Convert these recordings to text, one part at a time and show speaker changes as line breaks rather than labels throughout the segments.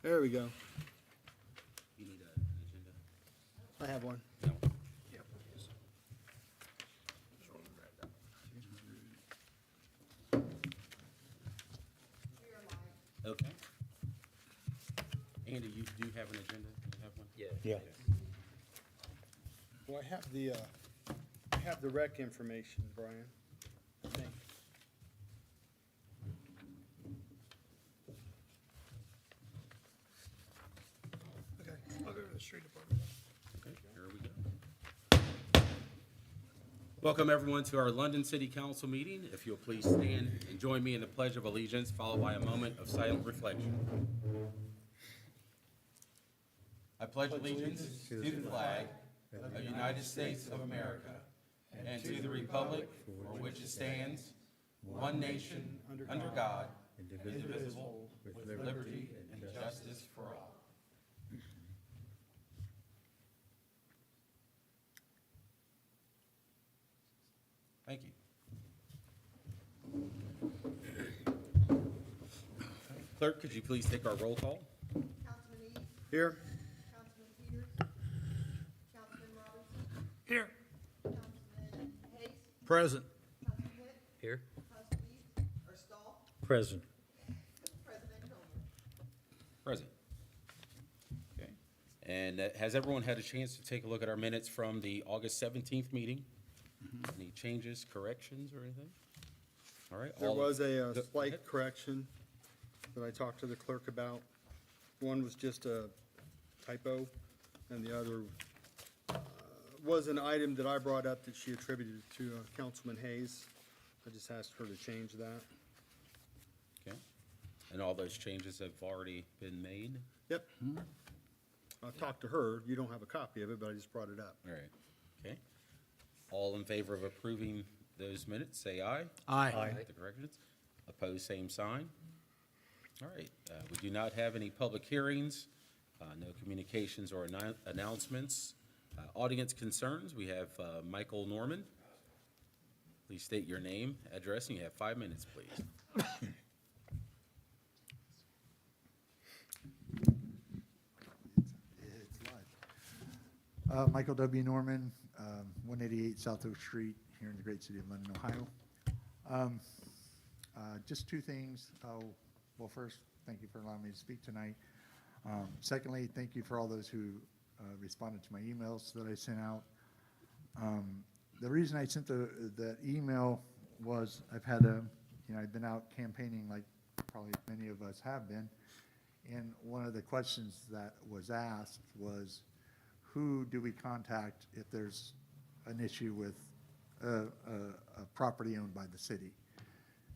There we go.
You need an agenda?
I have one.
No. Okay. Andy, you do have an agenda? You have one? Yeah.
Yeah.
Well, I have the rec information, Brian, I think.
Okay, I'll go to the street department.
Okay, here we go. Welcome, everyone, to our London City Council meeting. If you'll please stand and join me in the Pledge of Allegiance, followed by a moment of silent reflection. I pledge allegiance to the flag of the United States of America and to the republic for which it stands, one nation, under God, indivisible, with liberty and justice for all. Thank you. Clerk, could you please take our roll call?
Councilman Eads,
Here?
Councilman Peters, Councilman Robinson,
Here.
Councilman Hayes,
Present.
Councilman Hitt,
Here.
Councilman Eads, or Stahl,
Present.
President Comer.
Present. Okay. And has everyone had a chance to take a look at our minutes from the August 17th meeting? Any changes, corrections, or anything? All right.
There
all-
was a
Go ahead.
slight correction that I talked to the clerk about. One was just a typo, and the other was an item that I brought up that she attributed to Councilman Hayes. I just asked her to change that.
Okay. And all those changes have already been made?
Yep. I talked to her. You don't have a copy of it, but I just brought it up.
All right. Okay. All in favor of approving those minutes, say aye.
Aye.
With the corrections. Opposed, same sign. All right, we do not have any public hearings, no communications or announcements. Audience concerns, we have Michael Norman. Please state your name, address, and you have 5 minutes, please.
It's Michael W. Norman, 188 South Oak Street, here in the great city of London, Ohio. Just two things. Well, first, thank you for allowing me to speak tonight. Secondly, thank you for all those who responded to my emails that I sent out. The reason I sent the email was I've been out campaigning like probably many of us have been. And one of the questions that was asked was, who do we contact if there's an issue with a property owned by the city?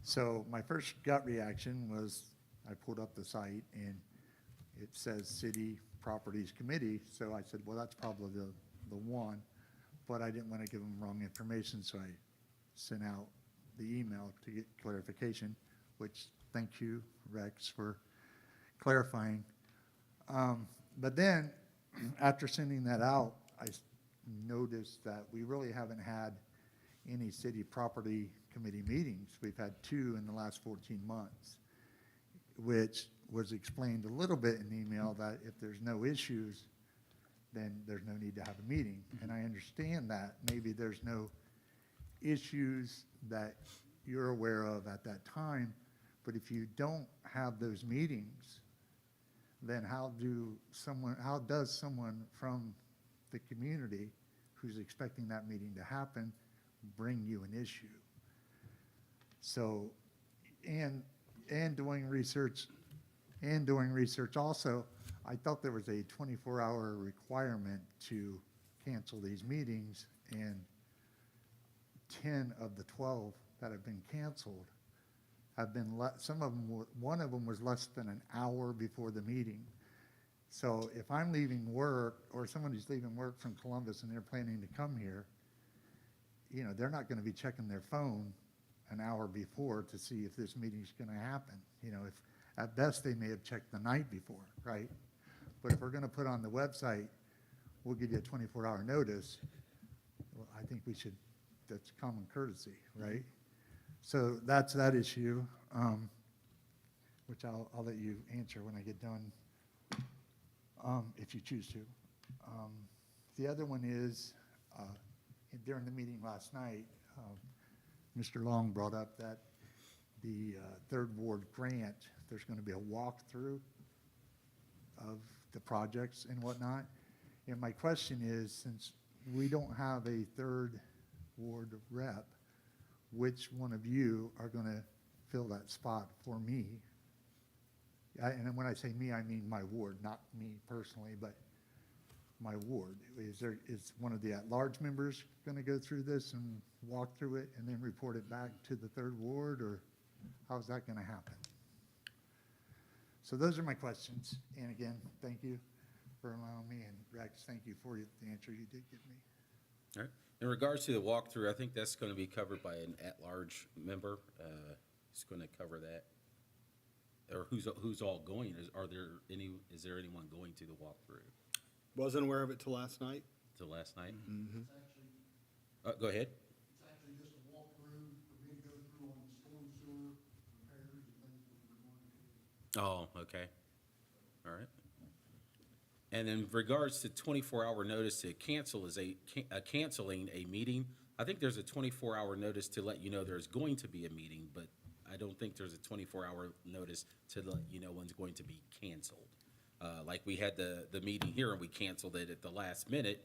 So my first gut reaction was, I pulled up the site and it says City Properties Committee. So I said, well, that's probably the one, but I didn't want to give them wrong information. So I sent out the email to get clarification, which thank you, Rex, for clarifying. But then after sending that out, I noticed that we really haven't had any city property committee meetings. We've had 2 in the last 14 months, which was explained a little bit in the email that if there's no issues, then there's no need to have a meeting. And I understand that maybe there's no issues that you're aware of at that time, but if you don't have those meetings, then how does someone from the community who's expecting that meeting to happen bring you an issue? So, and doing research also, I thought there was a 24-hour requirement to cancel these meetings, and 10 of the 12 that have been canceled have been, one of them was less than an hour before the meeting. So if I'm leaving work, or someone who's leaving work from Columbus and they're planning to come here, they're not going to be checking their phone an hour before to see if this meeting's going to happen. If at best they may have checked the night before, right? But if we're going to put on the website, we'll give you a 24-hour notice. Well, I think that's common courtesy, right? So that's that issue, which I'll let you answer when I get done if you choose to. The other one is, during the meeting last night, Mr. Long brought up that the Third Ward grant, there's going to be a walkthrough of the projects and whatnot. And my question is, since we don't have a Third Ward rep, which one of you are going to fill that spot for me? And when I say me, I mean my ward, not me personally, but my ward. Is one of the at-large members going to go through this and walk through it and then report it back to the Third Ward, or how's that going to happen? So those are my questions. And again, thank you for allowing me, and Rex, thank you for the answer you did give me.
All right. In regards to the walkthrough, I think that's going to be covered by an at-large member. Who's going to cover that? Or who's all going? Is there anyone going to the walkthrough
Wasn't aware of it till last night.
till last night?
Mm-hmm.
Go ahead.
It's actually just a walkthrough for me to go through on the storm sewer repairs and things that we're going to do.
Oh, okay. All right. And in regards to 24-hour notice to cancel canceling a meeting, I think there's a 24-hour notice to let you know there's going to be a meeting, but I don't think there's a 24-hour notice to let you know when's going to be canceled. Like we had the meeting here and we canceled it at the last minute,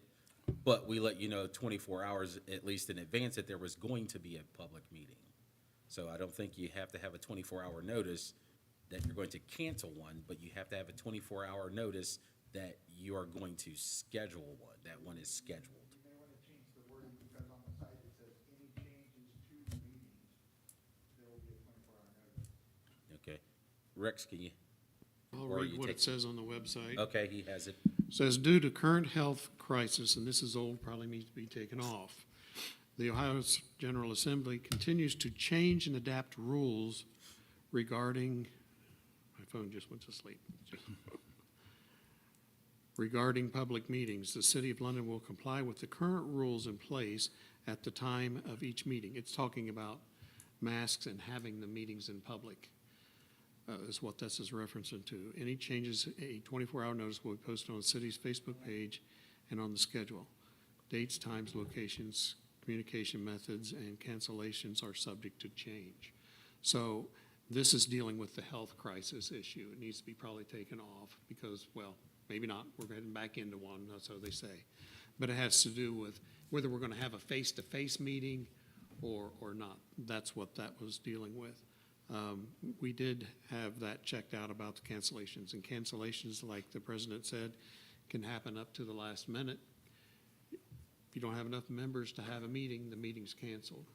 but we let you know 24 hours at least in advance that there was going to be a public meeting. So I don't think you have to have a 24-hour notice that you're going to cancel one, but you have to have a 24-hour notice that you are going to schedule one, that one is scheduled.
You may want to change the wording, because on the site it says any changes to the meetings, there will be a 24-hour notice.
Okay. Rex, can you?
I'll
Or
read
you
what
take-
it says on the website.
Okay, he has it.
Says, due to current health crisis, and this is old, probably needs to be taken off, the Ohio General Assembly continues to change and adapt rules regarding, my phone just went to sleep. Regarding public meetings. The City of London will comply with the current rules in place at the time of each meeting. It's talking about masks and having the meetings in public. Is what this is referencing to. Any changes, a 24-hour notice will be posted on the city's Facebook page and on the schedule. Dates, times, locations, communication methods, and cancellations are subject to change. So this is dealing with the health crisis issue. It needs to be probably taken off because, well, maybe not. We're heading back into one, so they say. But it has to do with whether we're going to have a face-to-face meeting or not. That's what that was dealing with. We did have that checked out about the cancellations, and cancellations, like the president said, can happen up to the last minute. If you don't have enough members to have a meeting, the meeting's canceled.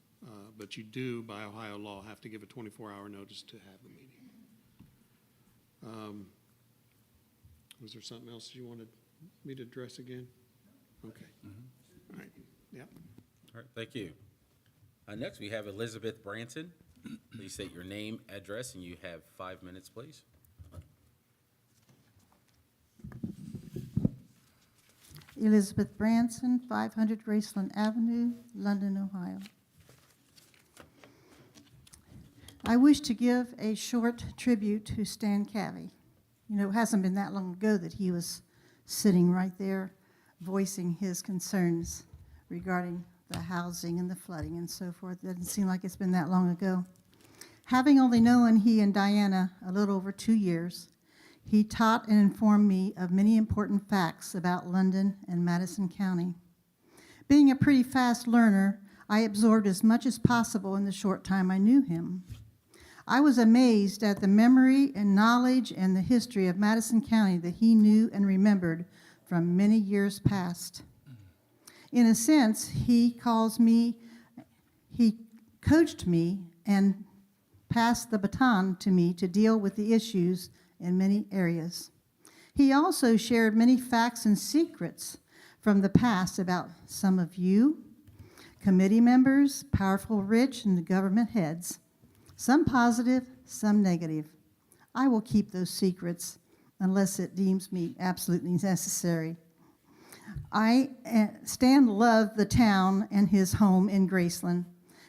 But you do, by Ohio law, have to give a 24-hour notice to have the meeting. Was there something else you wanted me to address again? Okay. All right, yep.
All right, thank you. Next, we have Elizabeth Branson. Please state your name, address, and you have 5 minutes, please.
Elizabeth Branson, 500 Graceland Avenue, London, Ohio. I wish to give a short tribute to Stan Cavey. You know, it hasn't been that long ago that he was sitting right there voicing his concerns regarding the housing and the flooding and so forth. It doesn't seem like it's been that long ago. Having only known he and Diana a little over 2 years, he taught and informed me of many important facts about London and Madison County. Being a pretty fast learner, I absorbed as much as possible in the short time I knew him. I was amazed at the memory and knowledge and the history of Madison County that he knew and remembered from many years past. In a sense, he coached me and passed the baton to me to deal with the issues in many areas. He also shared many facts and secrets from the past about some of you, committee members, powerful rich, and the government heads, some positive, some negative. I will keep those secrets unless it deems me absolutely necessary. Stan loved the town and his home in Graceland,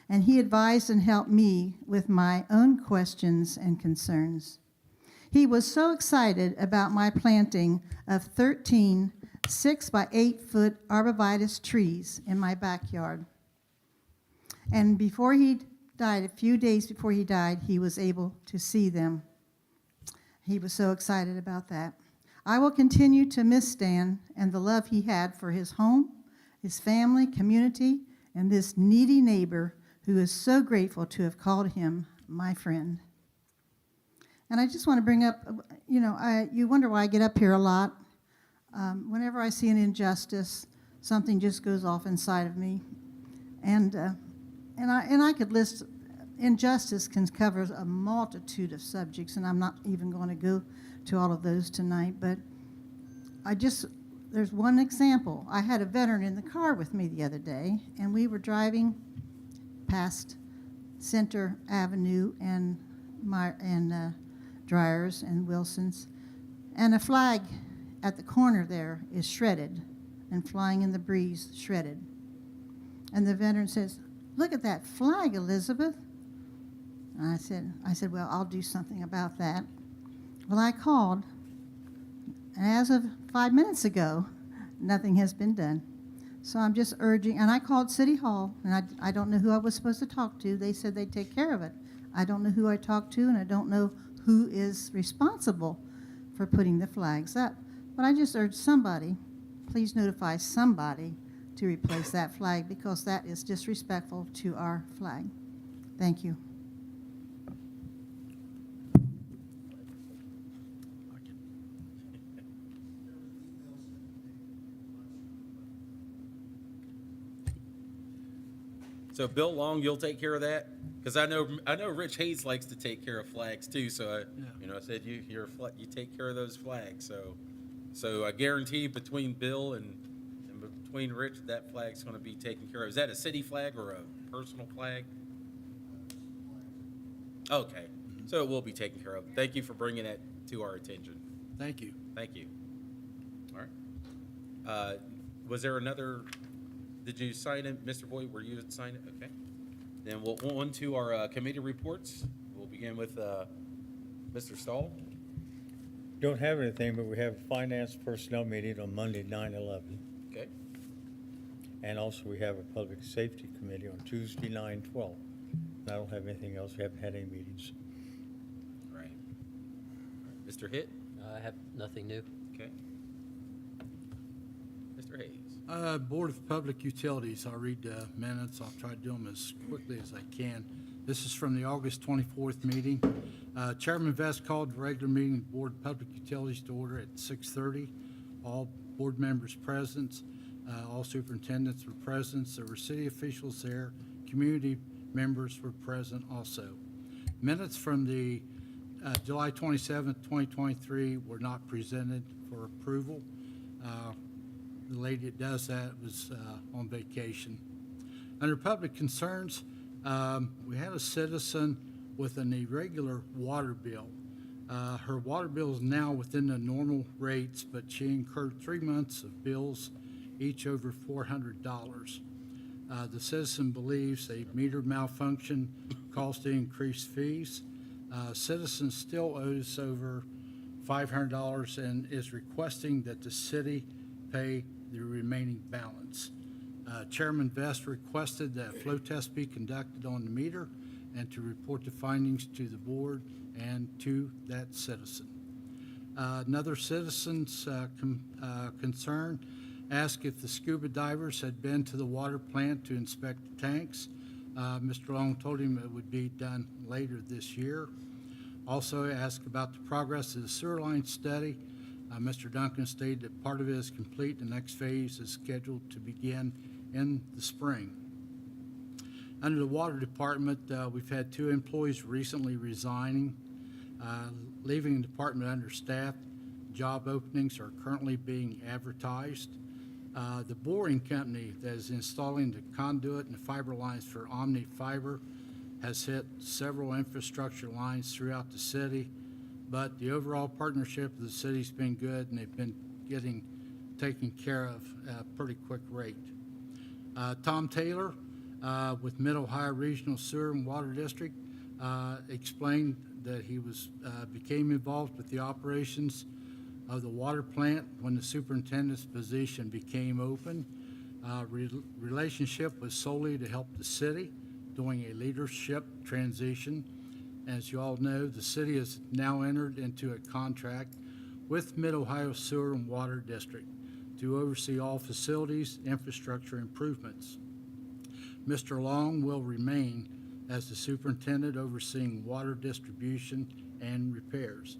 and he advised and helped me with my own questions and concerns. He was so excited about my planting of 13 6-by-8-foot arborvitae trees in my backyard. And before he died, a few days before he died, he was able to see them. He was so excited about that. I will continue to miss Stan and the love he had for his home, his family, community, and this needy neighbor who is so grateful to have called him my friend. And I just want to bring up, you wonder why I get up here a lot. Whenever I see an injustice, something just goes off inside of me. And I could list, injustice can cover a multitude of subjects, and I'm not even going to go to all of those tonight, but there's one example. I had a veteran in the car with me the other day, and we were driving past Center Avenue and Dryers and Wilson's, and a flag at the corner there is shredded and flying in the breeze, shredded. And the veteran says, "Look at that flag, Elizabeth." And I said, "Well, I'll do something about that." Well, I called, and as of 5 minutes ago, nothing has been done. So I'm just urging, and I called City Hall, and I don't know who I was supposed to talk to. They said they'd take care of it. I don't know who I talked to, and I don't know who is responsible for putting the flags up. But I just urge somebody, please notify somebody to replace that flag, because that is disrespectful to our flag. Thank you.
So Bill Long, you'll take care of that? Because I know Rich Hayes likes to take care of flags too, so I said you take care of those flags, so I guarantee between Bill and between Rich, that flag's gonna be taken care of. Is that a city flag or a personal flag? Okay, so it will be taken care of. Thank you for bringing that to our attention.
Thank you.
Thank you. All right. Was there another, did you sign it? Mr. Boyd, were you sign it? Okay. Then we'll go on to our committee reports. We'll begin with Mr. Stahl.
Don't have anything, but we have a finance personnel meeting on Monday, 9/11.
Okay.
And also we have a public safety committee on Tuesday, 9/12. I don't have anything else. We haven't had any meetings.
All right. Mr. Hitt?
I have nothing new.
Okay. Mr. Hayes?
Board of Public Utilities, I'll read the minutes. I'll try to do them as quickly as I can. This is from the August 24th meeting. Chairman Vest called the regular meeting of the Board of Public Utilities to order at 6:30. All board members present, all superintendents were present. There were city officials there. Community members were present also. Minutes from the July 27th, 2023 were not presented for approval. The lady that does that was on vacation. Under public concerns, we had a citizen with an irregular water bill. Her water bill is now within the normal rates, but she incurred 3 months of bills, each over $400. The citizen believes a meter malfunction caused the increased fees. Citizen still owes over $500 and is requesting that the city pay the remaining balance. Chairman Vest requested that a flow test be conducted on the meter and to report the findings to the board and to that citizen. Another citizen's concern asked if the scuba divers had been to the water plant to inspect the tanks. Mr. Long told him it would be done later this year. Also asked about the progress of the sewer line study. Mr. Duncan stated that part of it is complete. The next phase is scheduled to begin in the spring. Under the water department, we've had 2 employees recently resigning, leaving the department understaffed. Job openings are currently being advertised. The boring company that is installing the conduit and the fiber lines for Omni Fiber has hit several infrastructure lines throughout the city, but the overall partnership of the city's been good, and they've been getting taken care of at a pretty quick rate. Tom Taylor with Mid-Ohio Regional Sewer and Water District explained that he became involved with the operations of the water plant when the superintendent's position became open. Relationship was solely to help the city doing a leadership transition. As you all know, the city has now entered into a contract with Mid-Ohio Sewer and Water District to oversee all facilities, infrastructure improvements. Mr. Long will remain as the superintendent overseeing water distribution and repairs.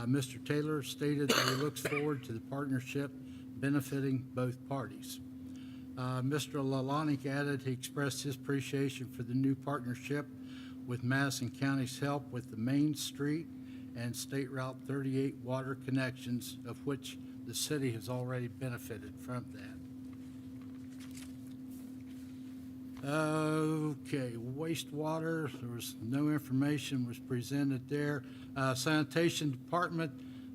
Mr. Taylor stated that he looks forward to the partnership benefiting both parties. Mr. Lalonick added he expressed his appreciation for the new partnership with Madison County's help with the Main Street and State Route 38 water connections, of which the city has already benefited from that. Okay, wastewater, there was no information was presented there. Sanitation Department,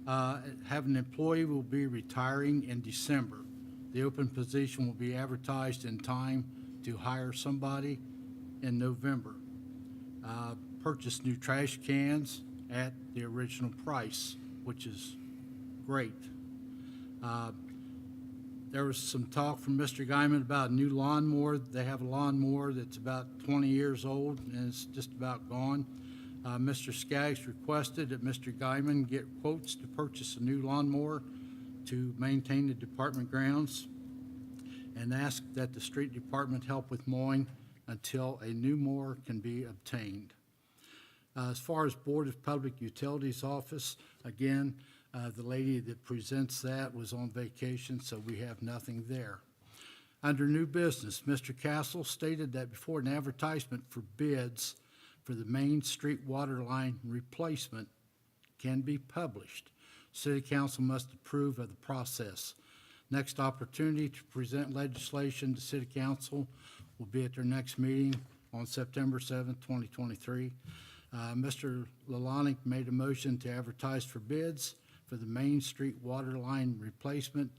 have an employee will be retiring in December. The open position will be advertised in time to hire somebody in November. Purchase new trash cans at the original price, which is great. There was some talk from Mr. Guyman about a new lawnmower. They have a lawnmower that's about 20 years old and it's just about gone. Mr. Skaggs requested that Mr. Guyman get quotes to purchase a new lawnmower to maintain the department grounds and asked that the street department help with mowing until a new mower can be obtained. As far as Board of Public Utilities office, again, the lady that presents that was on vacation, so we have nothing there. Under new business, Mr. Castle stated that before an advertisement for bids for the Main Street water line replacement can be published, City Council must approve of the process. Next opportunity to present legislation to City Council will be at their next meeting on September 7th, 2023. Mr. Lalonick made a motion to advertise for bids for the Main Street water line replacement,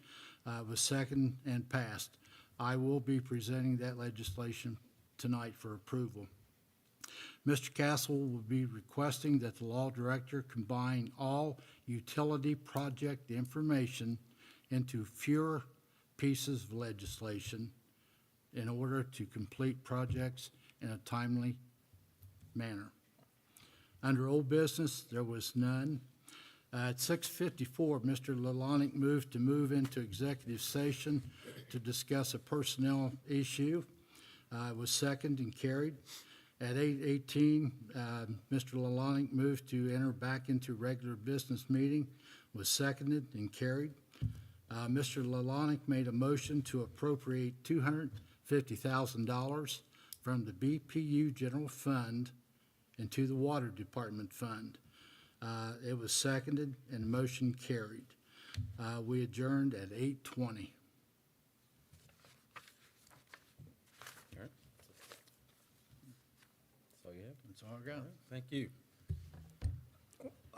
was second and passed. I will be presenting that legislation tonight for approval. Mr. Castle will be requesting that the law director combine all utility project information into fewer pieces of legislation in order to complete projects in a timely manner. Under old business, there was none. At 6:54, Mr. Lalonick moved to move into executive session to discuss a personnel issue. It was seconded and carried. At 8:18, Mr. Lalonick moved to enter back into regular business meeting, was seconded and carried. Mr. Lalonick made a motion to appropriate $250,000 from the BPU General Fund into the Water Department Fund. It was seconded and the motion carried. We adjourned at 8:20.
All right. That's all you have?
That's all I got.
Thank you.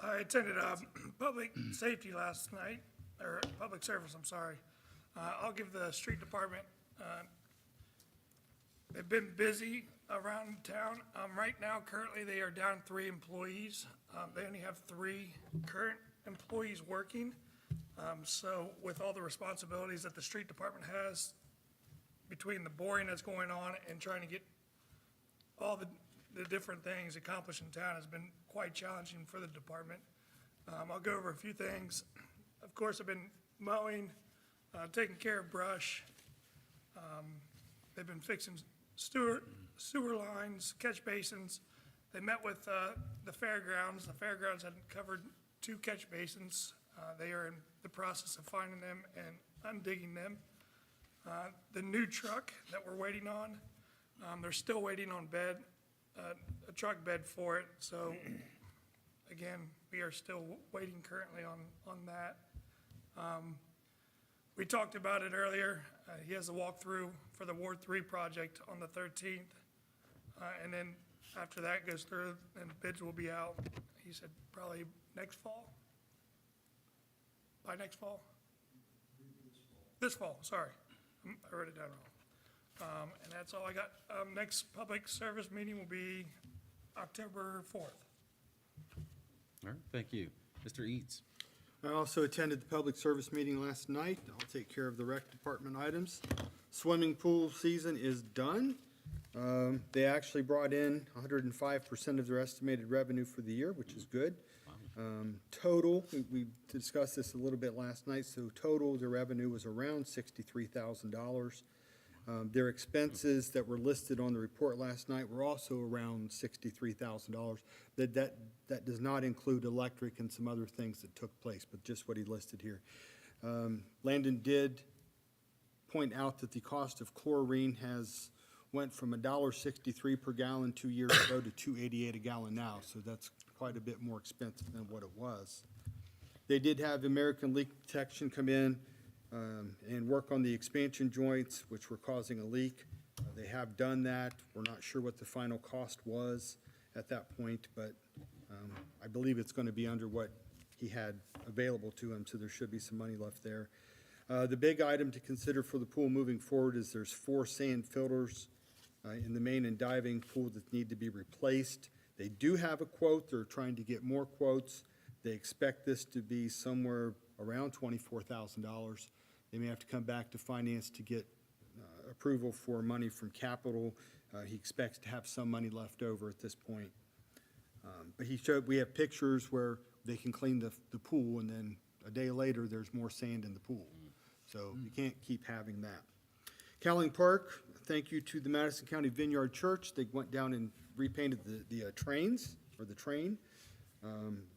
I attended public safety last night, or public service, I'm sorry. I'll give the street department, they've been busy around town. Right now, currently, they are down 3 employees. They only have 3 current employees working. So with all the responsibilities that the street department has, between the boring that's going on and trying to get all the different things accomplished in town has been quite challenging for the department. I'll go over a few things. Of course, I've been mowing, taking care of brush. They've been fixing sewer lines, catch basins. They met with the fairgrounds. The fairgrounds had covered 2 catch basins. They are in the process of finding them and undigging them. The new truck that we're waiting on, they're still waiting on a truck bed for it. So again, we are still waiting currently on that. We talked about it earlier. He has a walkthrough for the Ward 3 project on the 13th. And then after that goes through, then bids will be out. He said probably next fall. By next fall? This fall, sorry. I wrote it down wrong. And that's all I got. Next public service meeting will be October 4th.
All right, thank you. Mr. Eads?
I also attended the public service meeting last night. I'll take care of the rec department items. Swimming pool season is done. They actually brought in 105% of their estimated revenue for the year, which is good. Total, we discussed this a little bit last night, so total, their revenue was around $63,000. Their expenses that were listed on the report last night were also around $63,000. That does not include electric and some other things that took place, but just what he listed here. Landon did point out that the cost of chlorine went from $1.63 per gallon 2 years ago to $2.88 a gallon now, so that's quite a bit more expensive than what it was. They did have American Leak Detection come in and work on the expansion joints, which were causing a leak. They have done that. We're not sure what the final cost was at that point, but I believe it's going to be under what he had available to him, so there should be some money left there. The big item to consider for the pool moving forward is there's 4 sand filters in the main and diving pool that need to be replaced. They do have a quote. They're trying to get more quotes. They expect this to be somewhere around $24,000. They may have to come back to finance to get approval for money from capital. He expects to have some money left over at this point. But we have pictures where they can clean the pool, and then a day later, there's more sand in the pool. So you can't keep having that. Cowling Park, thank you to the Madison County Vineyard Church. They went down and repainted the trains, or the train.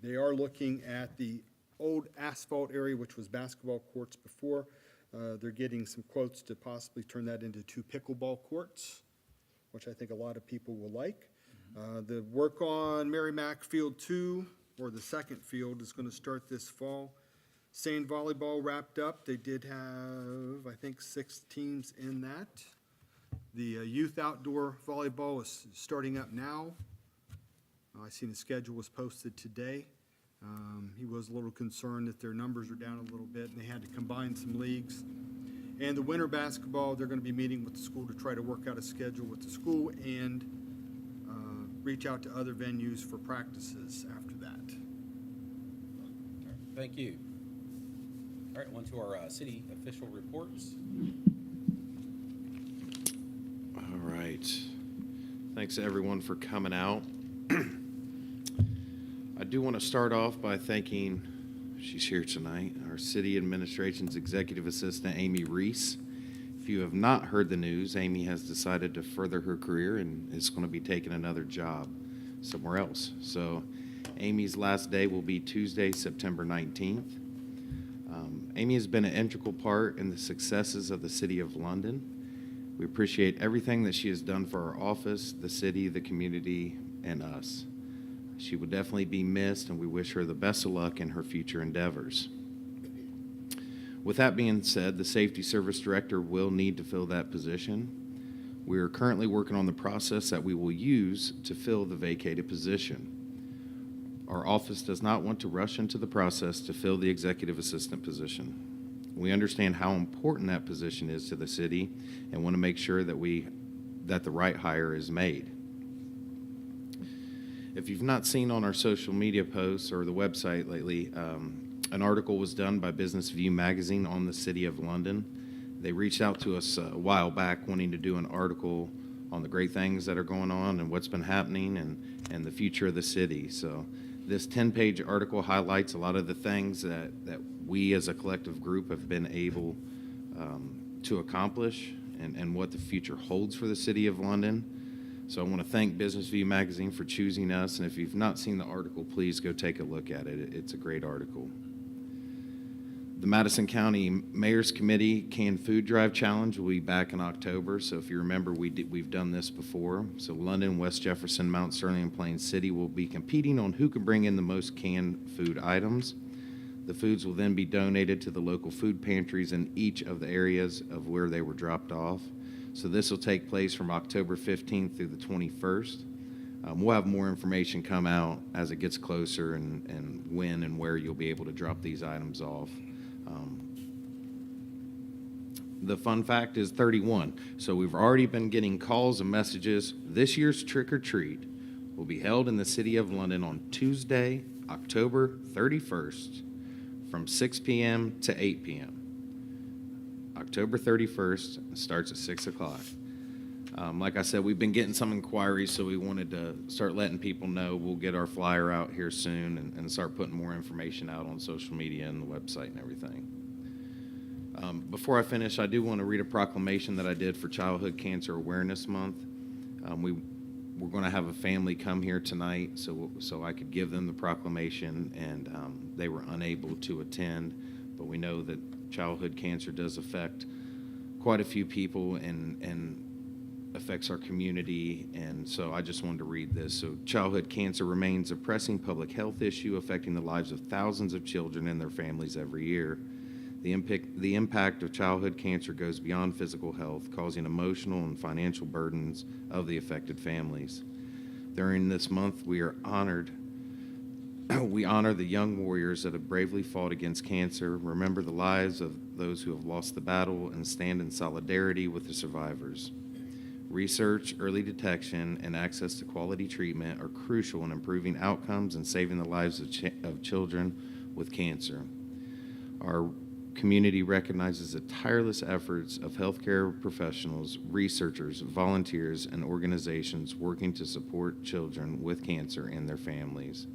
They are looking at the old asphalt area, which was basketball courts before. They're getting some quotes to possibly turn that into 2 pickleball courts, which I think a lot of people will like. The work on Merrimack Field 2, or the second field, is going to start this fall. Sand volleyball wrapped up. They did have, I think, 6 teams in that. The youth outdoor volleyball is starting up now. I seen the schedule was posted today. He was a little concerned that their numbers are down a little bit, and they had to combine some leagues. And the winter basketball, they're going to be meeting with the school to try to work out a schedule with the school and reach out to other venues for practices after that.
Thank you. All right, on to our city official reports.
All right. Thanks everyone for coming out. I do want to start off by thanking, she's here tonight, our city administration's executive assistant, Amy Reese. If you have not heard the news, Amy has decided to further her career and is going to be taking another job somewhere else. So Amy's last day will be Tuesday, September 19th. Amy has been an integral part in the successes of the City of London. We appreciate everything that she has done for our office, the city, the community, and us. She will definitely be missed, and we wish her the best of luck in her future endeavors. With that being said, the Safety Service Director will need to fill that position. We are currently working on the process that we will use to fill the vacated position. Our office does not want to rush into the process to fill the executive assistant position. We understand how important that position is to the city and want to make sure that the right hire is made. If you've not seen on our social media posts or the website lately, an article was done by Business View magazine on the City of London. They reached out to us a while back wanting to do an article on the great things that are going on and what's been happening and the future of the city. So this 10-page article highlights a lot of the things that we as a collective group have been able to accomplish and what the future holds for the City of London. So I want to thank Business View magazine for choosing us, and if you've not seen the article, please go take a look at it. It's a great article. The Madison County Mayor's Committee Canned Food Drive Challenge will be back in October. So if you remember, we've done this before. So London, West Jefferson, Mount Sterling, and Plain City will be competing on who can bring in the most canned food items. The foods will then be donated to the local food pantries in each of the areas of where they were dropped off. So this will take place from October 15th through the 21st. We'll have more information come out as it gets closer and when and where you'll be able to drop these items off. The fun fact is 31. So we've already been getting calls and messages. This year's trick or treat will be held in the City of London on Tuesday, October 31st, from 6 p.m. to 8 p.m. October 31st, starts at 6 o'clock. Like I said, we've been getting some inquiries, so we wanted to start letting people know. We'll get our flyer out here soon and start putting more information out on social media and the website and everything. Before I finish, I do want to read a proclamation that I did for Childhood Cancer Awareness Month. We're going to have a family come here tonight, so I could give them the proclamation, and they were unable to attend, but we know that childhood cancer does affect quite a few people and affects our community, and so I just wanted to read this. So, childhood cancer remains a pressing public health issue affecting the lives of thousands of children and their families every year. The impact of childhood cancer goes beyond physical health, causing emotional and financial burdens of the affected families. During this month, we honor the young warriors that have bravely fought against cancer, remember the lives of those who have lost the battle, and stand in solidarity with the survivors. Research, early detection, and access to quality treatment are crucial in improving outcomes and saving the lives of children with cancer. Our community recognizes the tireless efforts of healthcare professionals, researchers, volunteers, and organizations working to support children with cancer and their families.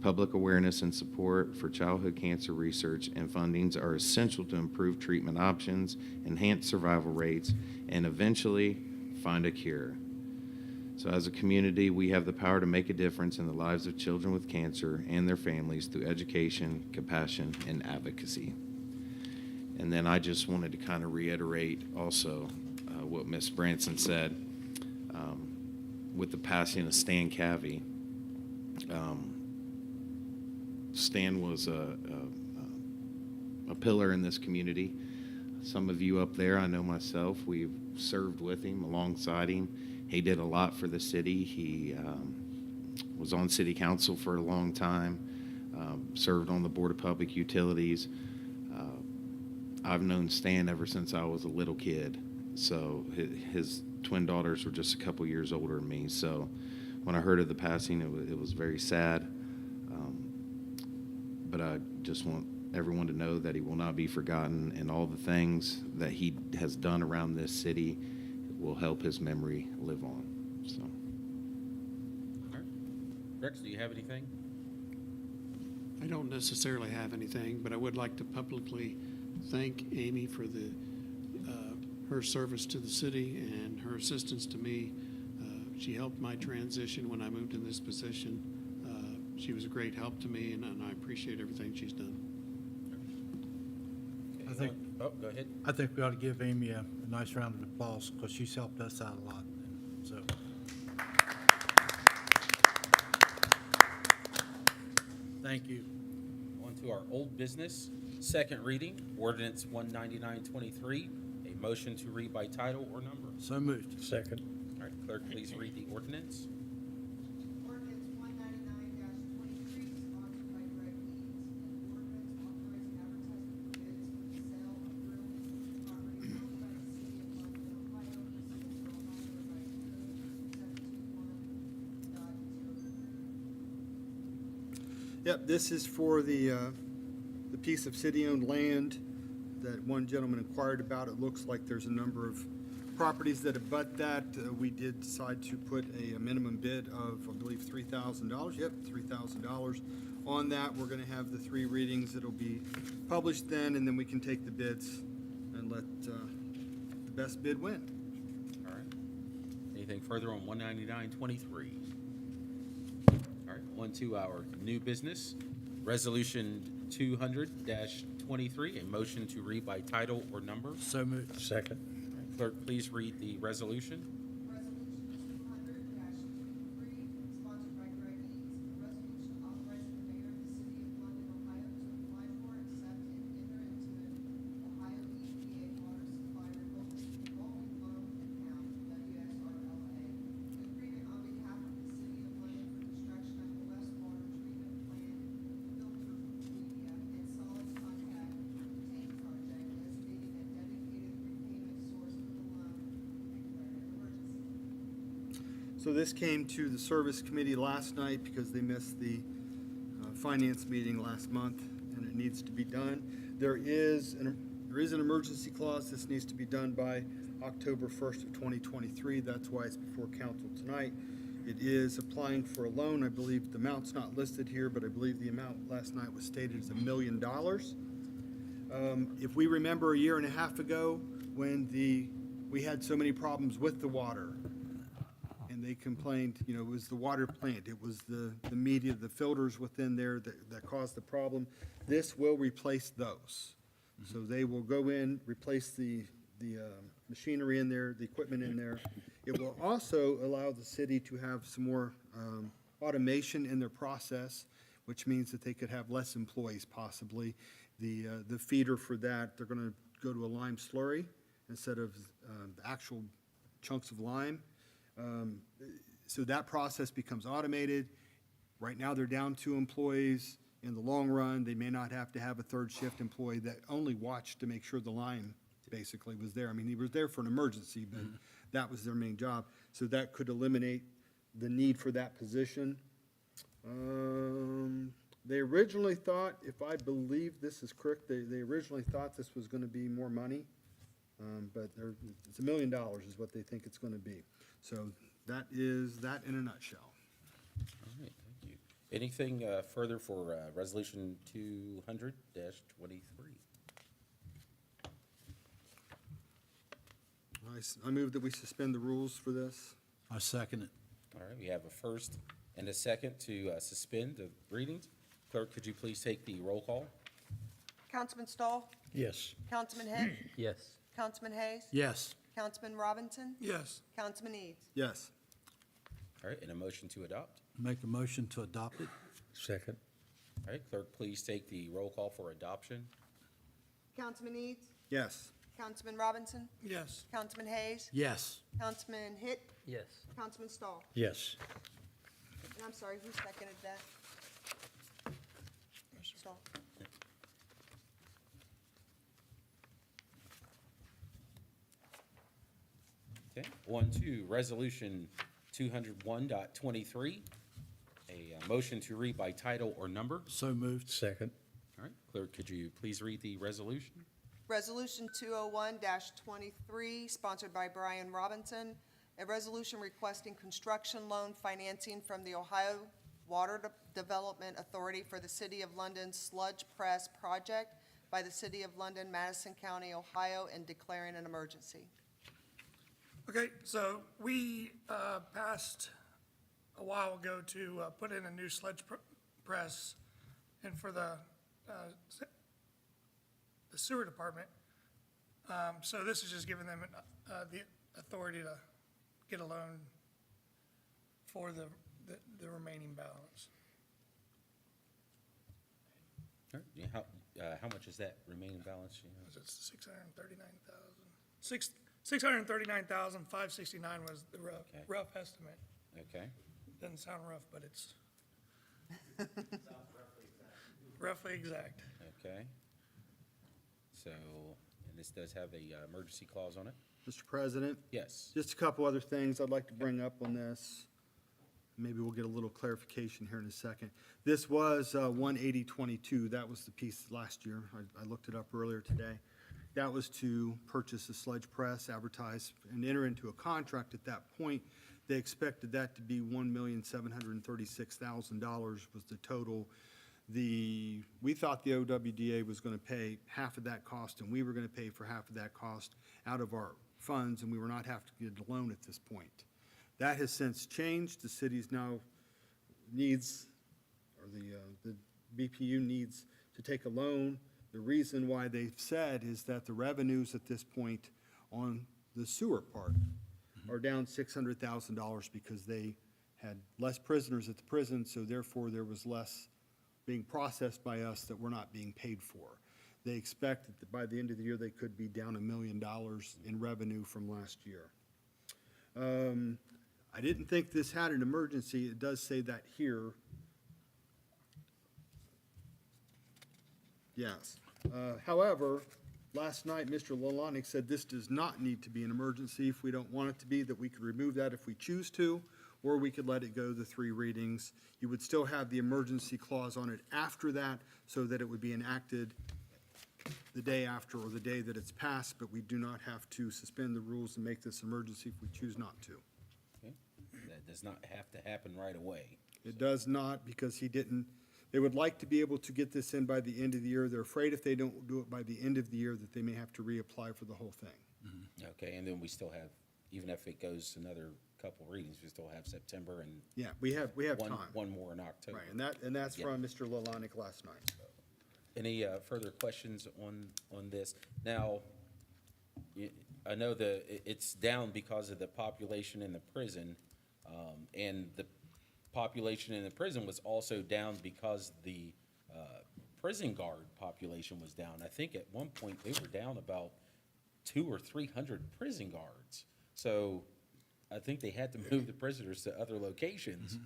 Public awareness and support for childhood cancer research and fundings are essential to improve treatment options, enhance survival rates, and eventually find a cure. So as a community, we have the power to make a difference in the lives of children with cancer and their families through education, compassion, and advocacy. And then I just wanted to kind of reiterate also what Ms. Branson said with the passing of Stan Cavey. Stan was a pillar in this community. Some of you up there, I know myself, we've served with him, alongside him. He did a lot for the city. He was on city council for a long time, served on the Board of Public Utilities. I've known Stan ever since I was a little kid. So his twin daughters were just a couple years older than me. So when I heard of the passing, it was very sad. But I just want everyone to know that he will not be forgotten, and all the things that he has done around this city will help his memory live on. So,
All right. Rex, do you have anything?
I don't necessarily have anything, but I would like to publicly thank Amy for her service to the city and her assistance to me. She helped my transition when I moved in this position. She was a great help to me, and I appreciate everything she's done.
I think-
Oh, go ahead.
I think we ought to give Amy a nice round of applause because she's helped us out a lot. So, thank you.
On to our old business, second reading, ordinance 19923, a motion to read by title or number.
So moved.
Second.
All right, clerk, please read the ordinance.
Ordinance 199-23, sponsored by Greg Eads, an ordinance authorizing advertising for bids for the sale of real property owned by the city of London, Ohio, pursuant to Ohio Revised Code 721.03.
Yep, this is for the piece of city-owned land that one gentleman inquired about. It looks like there's a number of properties that abut that. We did decide to put a minimum bid of, I believe, $3,000. Yep, $3,000 on that. We're going to have the 3 readings. It'll be published then, and then we can take the bids and let the best bid win.
All right. Anything further on 19923? All right, on to our new business, resolution 200-23, a motion to read by title or number.
So moved.
Second.
All right, clerk, please read the resolution.
Resolution 200-23, sponsored by Greg Eads, a resolution authorizing the mayor of the city of London, Ohio to apply for, accept, and enter into an Ohio EPA water supply revolving loan account, WSRLA, an agreement on behalf of the city of London for construction of the wastewater treatment plant, filter media, and solid contact tank project as needing a dedicated repayment source for the loan, and declaring an emergency.
So this came to the Service Committee last night because they missed the Finance meeting last month, and it needs to be done. There is an emergency clause. This needs to be done by October 1st of 2023. That's why it's before council tonight. It is applying for a loan. I believe the amount's not listed here, but I believe the amount last night was stated as $1 million. If we remember a year and a half ago, when we had so many problems with the water, and they complained, you know, it was the water plant, it was the media, the filters within there that caused the problem. This will replace those. So they will go in, replace the machinery in there, the equipment in there. It will also allow the city to have some more automation in their process, which means that they could have less employees possibly. The feeder for that, they're gonna go to a lime slurry instead of the actual chunks of lime. So that process becomes automated. Right now, they're down 2 employees. In the long run, they may not have to have a third shift employee that only watched to make sure the lime basically was there. I mean, he was there for an emergency, but that was their main job. So that could eliminate the need for that position. They originally thought, if I believe this is correct, they originally thought this was gonna be more money. But it's $1 million is what they think it's gonna be. So that is that in a nutshell.
All right, thank you. Anything further for Resolution 200-23?
I move that we suspend the rules for this.
I second it.
All right, we have a first and a second to suspend the readings. Clerk, could you please take the roll call?
Councilman Stahl?
Yes.
Councilman Hitt?
Yes.
Councilman Hayes?
Yes.
Councilman Robinson?
Yes.
Councilman Eads?
Yes.
All right, and a motion to adopt.
Make a motion to adopt it.
Second.
All right, clerk, please take the roll call for adoption.
Councilman Eads?
Yes.
Councilman Robinson?
Yes.
Councilman Hayes?
Yes.
Councilman Hitt?
Yes.
Councilman Stahl?
Yes.
And I'm sorry, who seconded that? Stahl.
Okay, on to Resolution 201.23, a motion to read by title or number.
So moved.
Second.
All right, clerk, could you please read the resolution?
Resolution 201-23, sponsored by Brian Robinson, a resolution requesting construction loan financing from the Ohio Water Development Authority for the City of London sludge press project by the City of London, Madison County, Ohio, and declaring an emergency.
Okay, so we passed a while ago to put in a new sludge press and for the sewer department. So this is just giving them the authority to get a loan for the remaining balance.
All right, yeah, how much is that remaining balance? You know?
Was it 639,569 was the
Okay.
rough estimate.
Okay,
Doesn't sound rough, but it's roughly exact.
okay. So, and this does have a emergency clause on it?
Mr. President,
Yes.
just a couple other things I'd like to bring up on this. Maybe we'll get a little clarification here in a second. This was 18022. That was the piece last year. I looked it up earlier today. That was to purchase a sludge press, advertise, and enter into a contract at that point. They expected that to be $1,736,000 was the total. We thought the OWDA was going to pay half of that cost, and we were going to pay for half of that cost out of our funds, and we were not have to get a loan at this point. That has since changed. The city's now needs, or the BPU needs to take a loan. The reason why they've said is that the revenues at this point on the sewer part are down $600,000 because they had less prisoners at the prison, so therefore there was less being processed by us that we're not being paid for. They expect that by the end of the year, they could be down $1 million in revenue from last year. I didn't think this had an emergency. It does say that here. Yes. However, last night, Mr. Lalonde said this does not need to be an emergency. If we don't want it to be, that we could remove that if we choose to. or we could let it go the 3 readings. You would still have the emergency clause on it after that, so that it would be enacted the day after or the day that it's passed, but we do not have to suspend the rules and make this emergency if we choose not to.
Okay? That does not have to happen right away.
It does not, because they would like to be able to get this in by the end of the year. They're afraid if they don't do it by the end of the year, that they may have to reapply for the whole thing.
Okay, and then we still have, even if it goes another couple readings, we still have September and
Yeah, we have time.
one more in October.
Right, and that's
Yeah.
from Mr. Lelonic last night.
Any further questions on this? Now, I know it's down because of the population in the prison, and the population in the prison was also down because the prison guard population was down. I think at one point they were down about 200 or 300 prison guards. So I think they had to move the prisoners to other locations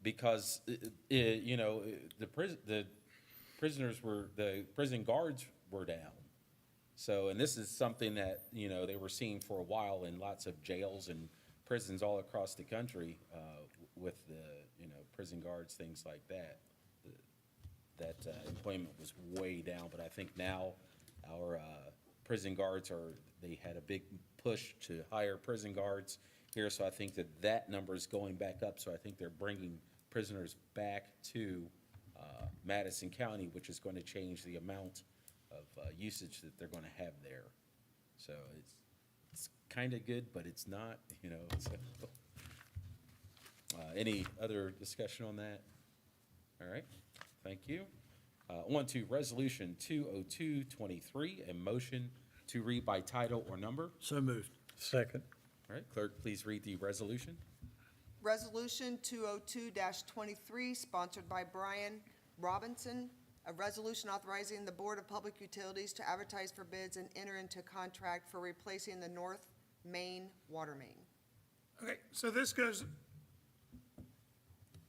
because, the prison guards were down. So, and this is something that, they were seeing for a while in lots of jails and prisons all across the country, with the, prison guards, things like that. That employment was way down, but I think now our prison guards they had a big push to hire prison guards here, so I think that number is going back up, so I think they're bringing prisoners back to Madison County, which is going to change the amount of usage that they're going to have there. So it's kind of good, but it's not, so. Any other discussion on that? All right, thank you. On to Resolution 20223, a motion to read by title or number.
So moved.
Second.
All right, clerk, please read the resolution.
Resolution 202-23, sponsored by Brian Robinson, a resolution authorizing the Board of Public Utilities to advertise for bids and enter into contract for replacing the North Main water main.
Okay, so this goes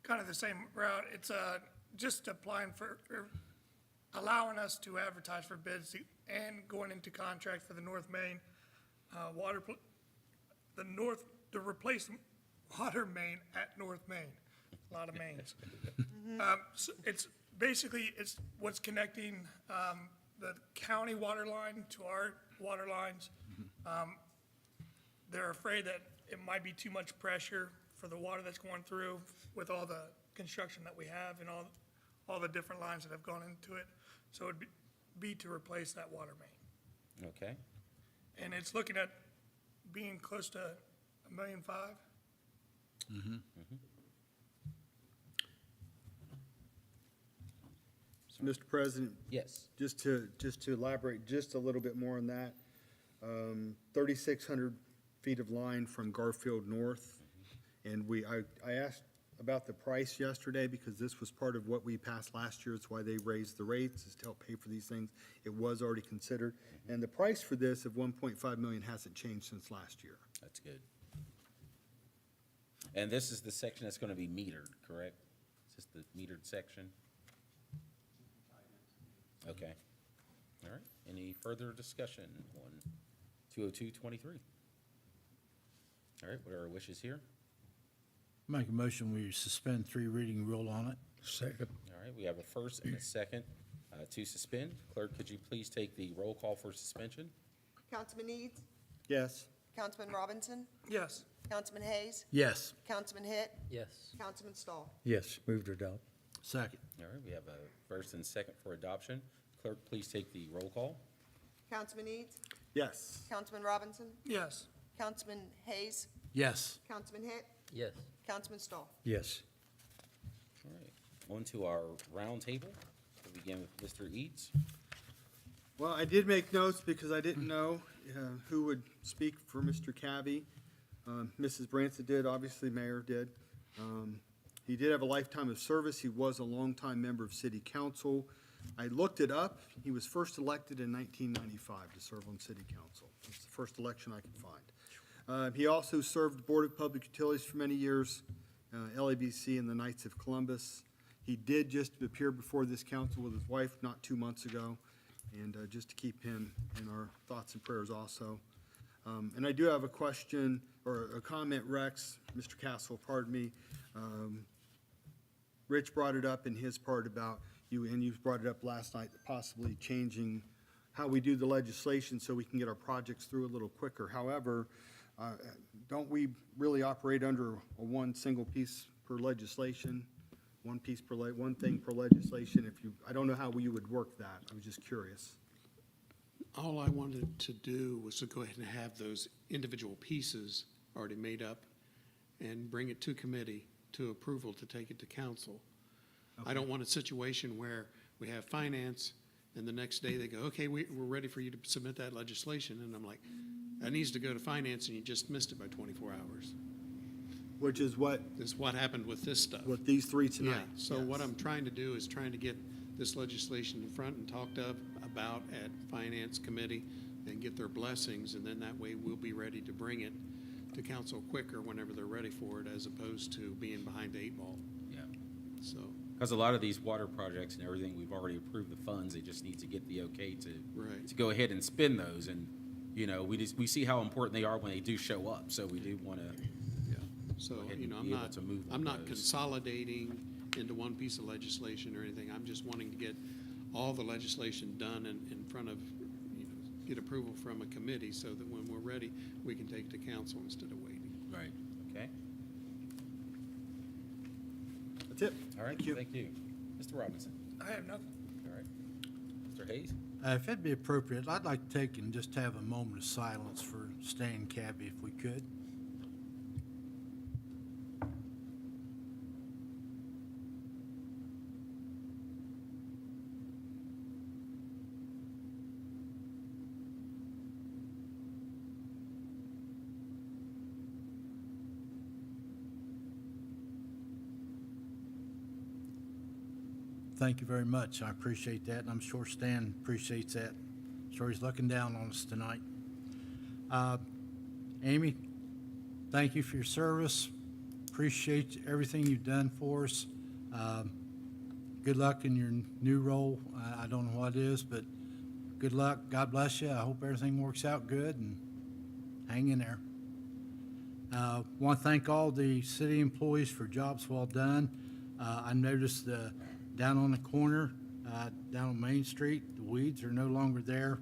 kind of the same route. It's just applying for, or allowing us to advertise for bids and going into contract for the North Main the replacement water main at North Main. A lot of mains. So it's basically, it's what's connecting the county water line to our water lines. They're afraid that it might be too much pressure for the water that's going through with all the construction that we have and all the different lines that have gone into it. So it'd be to replace that water main.
Okay,
And it's looking at being close to $1.5 million.
So, Mr. President,
yes.
just to elaborate just a little bit more on that, 3,600 feet of line from Garfield North. And I asked about the price yesterday because this was part of what we passed last year. It's why they raised the rates, is to help pay for these things. It was already considered. And the price for this of 1.5 million hasn't changed since last year.
That's good. And this is the section that's going to be metered, correct? Is this the metered section? Okay. All right. Any further discussion on 20223? All right, what are our wishes here?
Make a motion, we suspend 3 reading rule on it.
Second.
All right, we have a first and a second to suspend. Clerk, could you please take the roll call for suspension?
Councilman Eads?
Yes.
Councilman Robinson?
Yes.
Councilman Hayes?
Yes.
Councilman Hitt?
Yes.
Councilman Stahl?
Yes, move to adopt.
Second.
All right, we have a first and second for adoption. Clerk, please take the roll call.
Councilman Eads?
Yes.
Councilman Robinson?
Yes.
Councilman Hayes?
Yes.
Councilman Hitt?
Yes.
Councilman Stahl?
Yes.
All right, on to our round table. We'll begin with Mr. Eads.
Well, I did make notes because I didn't know who would speak for Mr. Cavey. Mrs. Branson did, obviously Mayor did. He did have a lifetime of service. He was a longtime member of City Council. I looked it up. He was first elected in 1995 to serve on City Council. It's the first election I could find. He also served the Board of Public Utilities for many years, LABC and the Knights of Columbus. He did just appear before this council with his wife not 2 months ago, and just to keep him in our thoughts and prayers also. And I do have a question, or a comment, Rex, Mr. Castle, pardon me. Rich brought it up in his part about you, and you brought it up last night, possibly changing how we do the legislation so we can get our projects through a little quicker. However, don't we really operate under a one single piece per legislation? One piece per, one thing per legislation? If you, I don't know how you would work that. I was just curious.
All I wanted to do was to go ahead and have those individual pieces already made up and bring it to committee to approval to take it to council. I don't want a situation where we have finance and the next day they go, okay, we're ready for you to submit that legislation. And I'm like, that needs to go to finance and you just missed it by 24 hours.
Which is what,
This is what happened with this stuff.
with these three tonight.
Yeah, so what
Yes.
I'm trying to do is trying to get this legislation in front and talked about at Finance Committee and get their blessings, and then that way we'll be ready to bring it to council quicker whenever they're ready for it, as opposed to being behind the 8 ball,
Yeah.
so.
Because a lot of these water projects and everything, we've already approved the funds, they just need to get the okay
Right.
to go ahead and spend those, and, you know, we see how important they are when they do show up, so we do want to,
Yeah, so,
Go ahead
you
and
know,
be able to move on
I'm not
those.
consolidating into one piece of legislation or anything. I'm just wanting to get all the legislation done in front of, you know, get approval from a committee so that when we're ready, we can take it to council instead of waiting.
right, okay?
That's it.
All right, thank you. Mr. Robinson,
I have nothing.
all right. Mr. Hayes?
If it'd be appropriate, I'd like to take and just have a moment of silence for Stan Cabby, if we could. Thank you very much. I appreciate that, and I'm sure Stan appreciates that. Sure he's looking down on us tonight. Amy, thank you for your service. Appreciate everything you've done for us. Good luck in your new role. I don't know what it is, but good luck. God bless you. I hope everything works out good, and hang in there. Want to thank all the city employees for jobs well done. I noticed down on the corner, down on Main Street, the weeds are no longer there.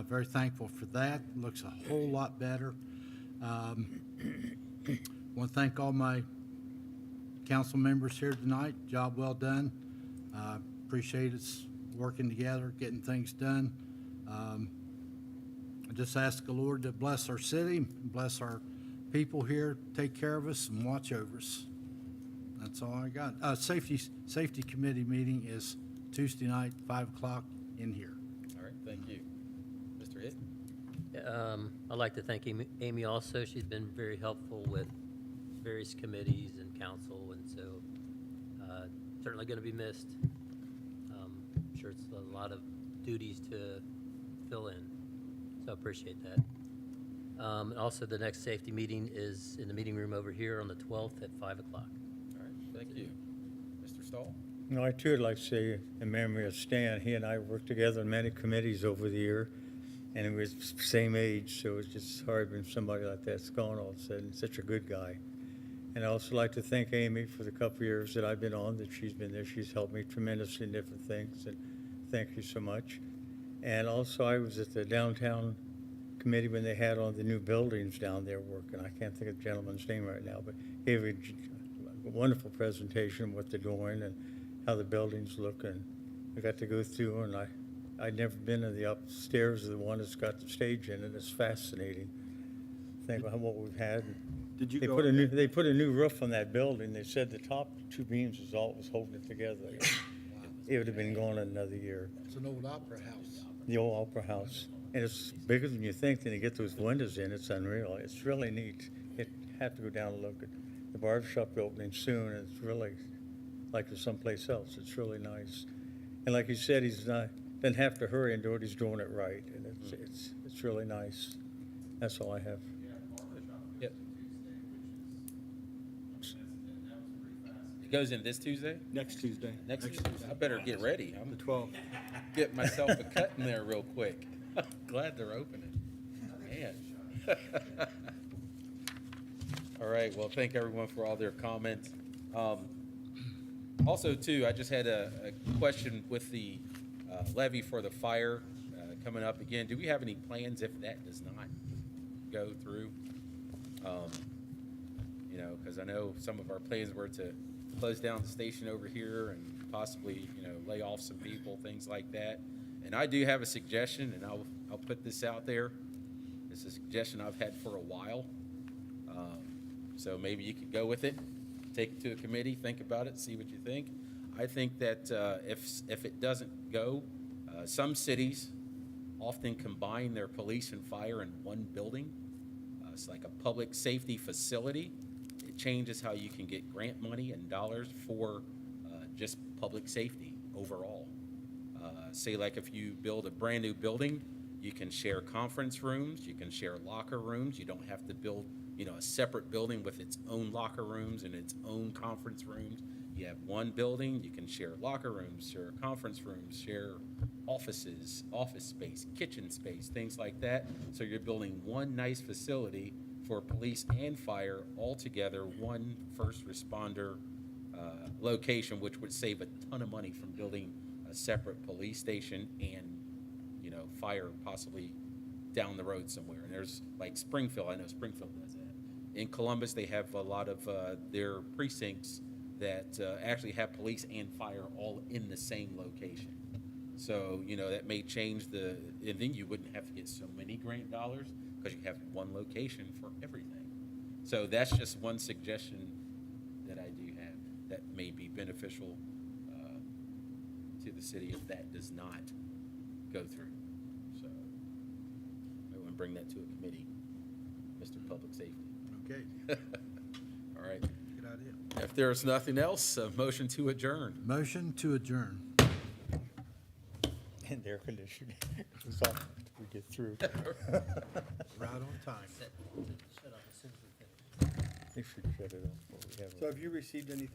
Very thankful for that. Looks a whole lot better. Want to thank all my council members here tonight. Job well done. Appreciate us working together, getting things done. I just ask the Lord to bless our city, bless our people here, take care of us and watch over us. That's all I got. Safety committee meeting is Tuesday night, 5 o'clock in here.
All right, thank you. Mr. Hitt?
I'd like to thank Amy also. She's been very helpful with various committees and council, and so certainly going to be missed. I'm sure it's a lot of duties to fill in, so I appreciate that. And also, the next safety meeting is in the meeting room over here on the 12th at 5 o'clock.
All right, thank you. Mr. Stahl?
No, I too would like to say, in memory of Stan, he and I worked together on many committees over the year, and he was the same age, so it's just hard when somebody like that's gone all of a sudden. Such a good guy. And I'd also like to thank Amy for the couple of years that I've been on, that she's been there. She's helped me tremendously in different things, and thank you so much. And also, I was at the downtown committee when they had on the new buildings down there working. I can't think of the gentleman's name right now, but gave a wonderful presentation of what they're doing and how the buildings look. And I got to go through, and I'd never been in the upstairs of the one that's got the stage in it. It's fascinating. Think about what we've had.
Did you
They
go?
put a new, they put a new roof on that building. They said the top two beams was all that was holding it together. It would have been gone in another year.
It's an old opera house.
The old opera house. And it's bigger than you think. Then you get those windows in. It's unreal. It's really neat. You have to go down and look at the barber shop opening soon. And it's really like it's someplace else. It's really nice. And like you said, he's not, doesn't have to hurry and do it. He's doing it right. And it's really nice. That's all I have.
Yep. It goes in this Tuesday?
Next Tuesday.
Next Tuesday? I better get ready. I'm
The 12th.
get myself a cut in there real quick. Glad they're opening. Man. All right, well, thank everyone for all their comments. Also, too, I just had a question with the levy for the fire coming up again. Do we have any plans if that does not go through? You know, because I know some of our plans were to close down the station over here and possibly, you know, lay off some people, things like that. And I do have a suggestion, and I'll put this out there. It's a suggestion I've had for a while. So maybe you could go with it, take it to a committee, think about it, see what you think. I think that if it doesn't go, some cities often combine their police and fire in one building. It's like a public safety facility. It changes how you can get grant money and dollars for just public safety overall. Say like if you build a brand-new building, you can share conference rooms, you can share locker rooms. You don't have to build, you know, a separate building with its own locker rooms and its own conference rooms. You have one building, you can share locker rooms, share conference rooms, share offices, office space, kitchen space, things like that. So you're building one nice facility for police and fire all together, one first responder location, which would save a ton of money from building a separate police station and, you know, fire possibly down the road somewhere. And there's like Springfield, I know Springfield does that. In Columbus, they have a lot of their precincts that actually have police and fire all in the same location. So, you know, that may change and then you wouldn't have to get so many grant dollars because you have one location for everything. So that's just one suggestion that I do have that may be beneficial to the city if that does not go through. So I want to bring that to a committee, Mr. Public Safety.
Okay,
All right.
good idea.
If there's nothing else, a motion to adjourn.
Motion to adjourn.
And air conditioning goes off after we get through.
Right on time.
Shut off as soon as we finish.
They should shut it off before we have.
So have you received anything